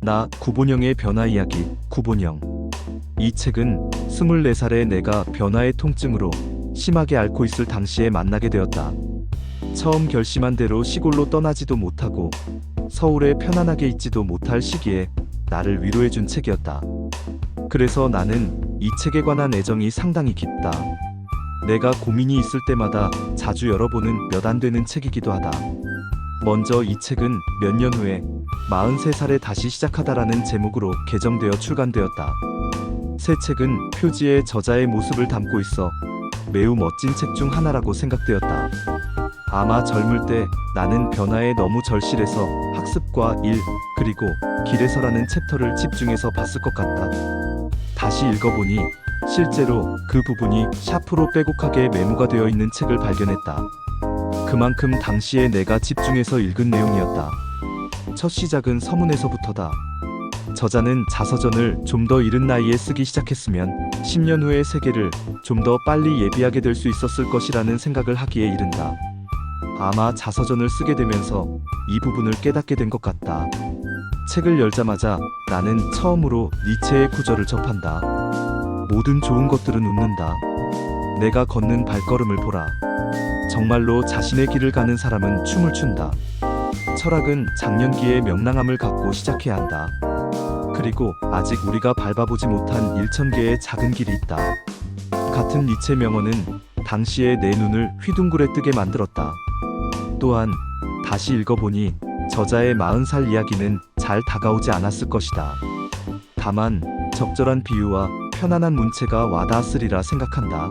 나 구본영의 변화 이야기. 구본영. 이 책은 24살의 내가 변화의 통증으로 심하게 앓고 있을 당시에 만나게 되었다. 처음 결심한 대로 시골로 떠나지도 못하고 서울에 편안하게 있지도 못할 시기에 나를 위로해준 책이었다. 그래서 나는 이 책에 관한 애정이 상당히 깊다. 내가 고민이 있을 때마다 자주 열어보는 몇 안 되는 책이기도 하다. 먼저 이 책은 몇 년 후에 43살에 다시 시작하다라는 제목으로 개정되어 출간되었다. 새 책은 표지에 저자의 모습을 담고 있어 매우 멋진 책 중 하나라고 생각되었다. 아마 젊을 때 나는 변화에 너무 절실해서 학습과 일, 그리고 길에서라는 챕터를 집중해서 봤을 것 같다. 다시 읽어보니 실제로 그 부분이 샤프로 빼곡하게 메모가 되어 있는 책을 발견했다. 그만큼 당시에 내가 집중해서 읽은 내용이었다. 첫 시작은 서문에서부터다. 저자는 자서전을 좀 더 이른 나이에 쓰기 시작했으면 10년 후의 세계를 좀 더 빨리 예비하게 될 수 있었을 것이라는 생각을 하기에 이른다. 아마 자서전을 쓰게 되면서 이 부분을 깨닫게 된 것 같다. 책을 열자마자 나는 처음으로 니체의 구절을 접한다. 모든 좋은 것들은 웃는다. 내가 걷는 발걸음을 보라. 정말로 자신의 길을 가는 사람은 춤을 춘다. 철학은 장년기의 명랑함을 갖고 시작해야 한다. 그리고 아직 우리가 밟아보지 못한 1000개의 작은 길이 있다. 같은 니체 명언은 당시에 내 눈을 휘둥그레 뜨게 만들었다. 또한 다시 읽어보니 저자의 40살 이야기는 잘 다가오지 않았을 것이다. 다만 적절한 비유와 편안한 문체가 와닿았으리라 생각한다.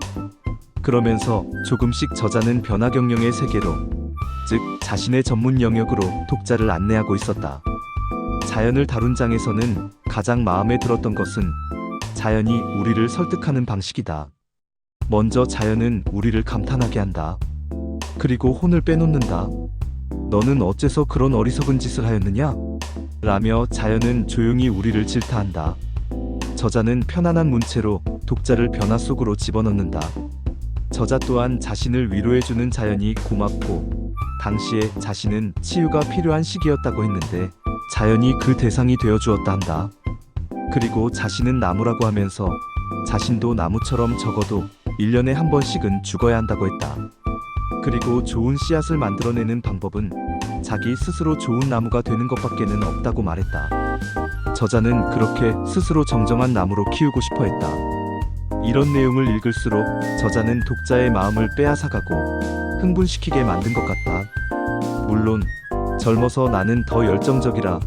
그러면서 조금씩 저자는 변화 경영의 세계로, 즉 자신의 전문 영역으로 독자를 안내하고 있었다. 자연을 다룬 장에서는 가장 마음에 들었던 것은 자연이 우리를 설득하는 방식이다. 먼저 자연은 우리를 감탄하게 한다. 그리고 혼을 빼놓는다. 너는 어째서 그런 어리석은 짓을 하였느냐? 라며 자연은 조용히 우리를 질타한다. 저자는 편안한 문체로 독자를 변화 속으로 집어넣는다. 저자 또한 자신을 위로해주는 자연이 고맙고 당시에 자신은 치유가 필요한 시기였다고 했는데 자연이 그 대상이 되어주었다 한다. 그리고 자신은 나무라고 하면서 자신도 나무처럼 적어도 1년에 한 번씩은 죽어야 한다고 했다. 그리고 좋은 씨앗을 만들어내는 방법은 자기 스스로 좋은 나무가 되는 것밖에는 없다고 말했다. 저자는 그렇게 스스로 정정한 나무로 키우고 싶어 했다. 이런 내용을 읽을수록 저자는 독자의 마음을 빼앗아가고 흥분시키게 만든 것 같다. 물론 젊어서 나는 더 열정적이라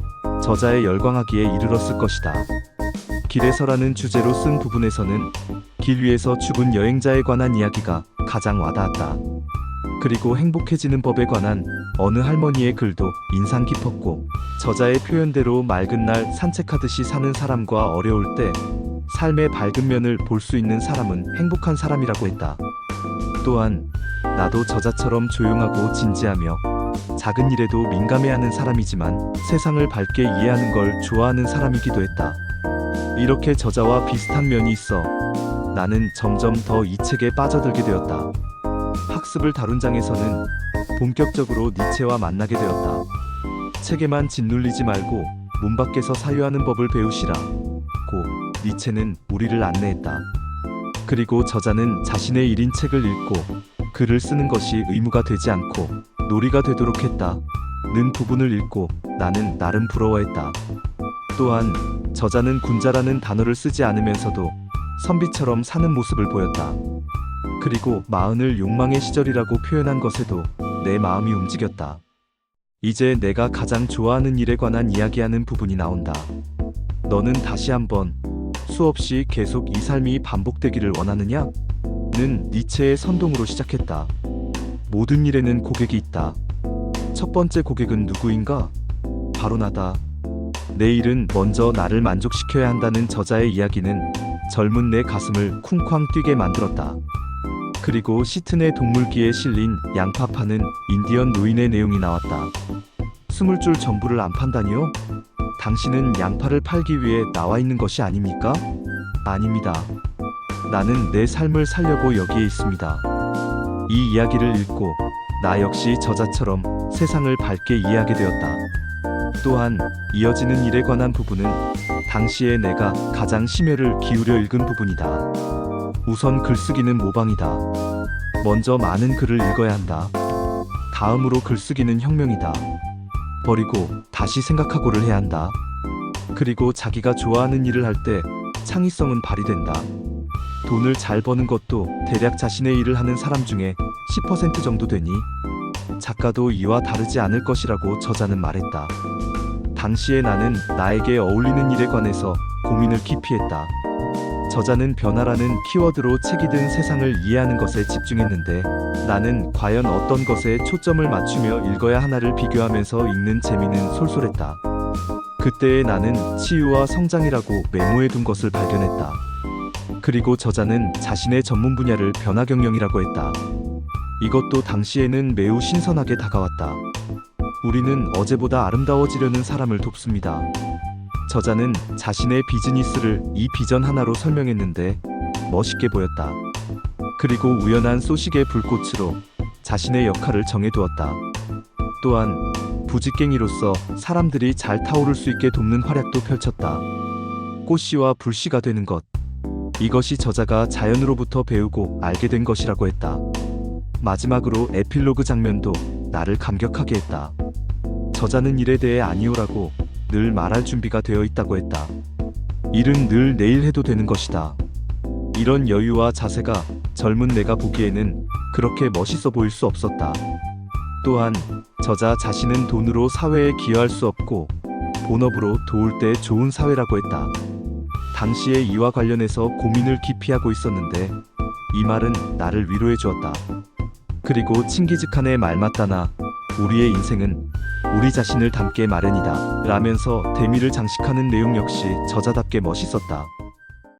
저자의 열광하기에 이르렀을 것이다. 길에서라는 주제로 쓴 부분에서는 길 위에서 죽은 여행자에 관한 이야기가 가장 와닿았다. 그리고 행복해지는 법에 관한 어느 할머니의 글도 인상 깊었고 저자의 표현대로 맑은 날 산책하듯이 사는 사람과 어려울 때 삶의 밝은 면을 볼 수 있는 사람은 행복한 사람이라고 했다. 또한 나도 저자처럼 조용하고 진지하며 작은 일에도 민감해하는 사람이지만 세상을 밝게 이해하는 걸 좋아하는 사람이기도 했다. 이렇게 저자와 비슷한 면이 있어 나는 점점 더 이 책에 빠져들게 되었다. 학습을 다룬 장에서는 본격적으로 니체와 만나게 되었다. 책에만 짓눌리지 말고 문 밖에서 사유하는 법을 배우시라 고 니체는 우리를 안내했다. 그리고 저자는 자신의 1인 책을 읽고 글을 쓰는 것이 의무가 되지 않고 놀이가 되도록 했다. 는 부분을 읽고 나는 나름 부러워했다. 또한 저자는 군자라는 단어를 쓰지 않으면서도 선비처럼 사는 모습을 보였다. 그리고 40을 욕망의 시절이라고 표현한 것에도 내 마음이 움직였다. 이제 내가 가장 좋아하는 일에 관한 이야기하는 부분이 나온다. 너는 다시 한번 수없이 계속 이 삶이 반복되기를 원하느냐? 는 니체의 선동으로 시작했다. 모든 일에는 고객이 있다. 첫 번째 고객은 누구인가? 바로 나다. 내 일은 먼저 나를 만족시켜야 한다는 저자의 이야기는 젊은 내 가슴을 쿵쾅 뛰게 만들었다. 그리고 시트네 동물기에 실린 양파 파는 인디언 노인의 내용이 나왔다. 20줄 전부를 안 판다니요? 당신은 양파를 팔기 위해 나와 있는 것이 아닙니까? 아닙니다. 나는 내 삶을 살려고 여기에 있습니다. 이 이야기를 읽고 나 역시 저자처럼 세상을 밝게 이해하게 되었다. 또한 이어지는 일에 관한 부분은 당시에 내가 가장 심혈을 기울여 읽은 부분이다. 우선 글쓰기는 모방이다. 먼저 많은 글을 읽어야 한다. 다음으로 글쓰기는 혁명이다. 버리고 다시 생각하고를 해야 한다. 그리고 자기가 좋아하는 일을 할 때 창의성은 발휘된다. 돈을 잘 버는 것도 대략 자신의 일을 하는 사람 중에 10% 정도 되니 작가도 이와 다르지 않을 것이라고 저자는 말했다. 당시에 나는 나에게 어울리는 일에 관해서 고민을 깊이 했다. 저자는 변화라는 키워드로 책이 든 세상을 이해하는 것에 집중했는데 나는 과연 어떤 것에 초점을 맞추며 읽어야 하나를 비교하면서 읽는 재미는 솔솔했다. 그때의 나는 치유와 성장이라고 메모해둔 것을 발견했다. 그리고 저자는 자신의 전문 분야를 변화경영이라고 했다. 이것도 당시에는 매우 신선하게 다가왔다. 우리는 어제보다 아름다워지려는 사람을 돕습니다. 저자는 자신의 비즈니스를 이 비전 하나로 설명했는데 멋있게 보였다. 그리고 우연한 소식의 불꽃으로 자신의 역할을 정해두었다. 또한 부직갱이로서 사람들이 잘 타오를 수 있게 돕는 활약도 펼쳤다. 꽃씨와 불씨가 되는 것. 이것이 저자가 자연으로부터 배우고 알게 된 것이라고 했다. 마지막으로 에필로그 장면도 나를 감격하게 했다. 저자는 일에 대해 아니오라고 늘 말할 준비가 되어 있다고 했다. 일은 늘 내일 해도 되는 것이다. 이런 여유와 자세가 젊은 내가 보기에는 그렇게 멋있어 보일 수 없었다. 또한 저자 자신은 돈으로 사회에 기여할 수 없고 본업으로 도울 때 좋은 사회라고 했다. 당시에 이와 관련해서 고민을 깊이 하고 있었는데 이 말은 나를 위로해 주었다. 그리고 칭기즈칸의 말 맞다나 우리의 인생은 우리 자신을 담게 마련이다 라면서 대미를 장식하는 내용 역시 저자답게 멋있었다.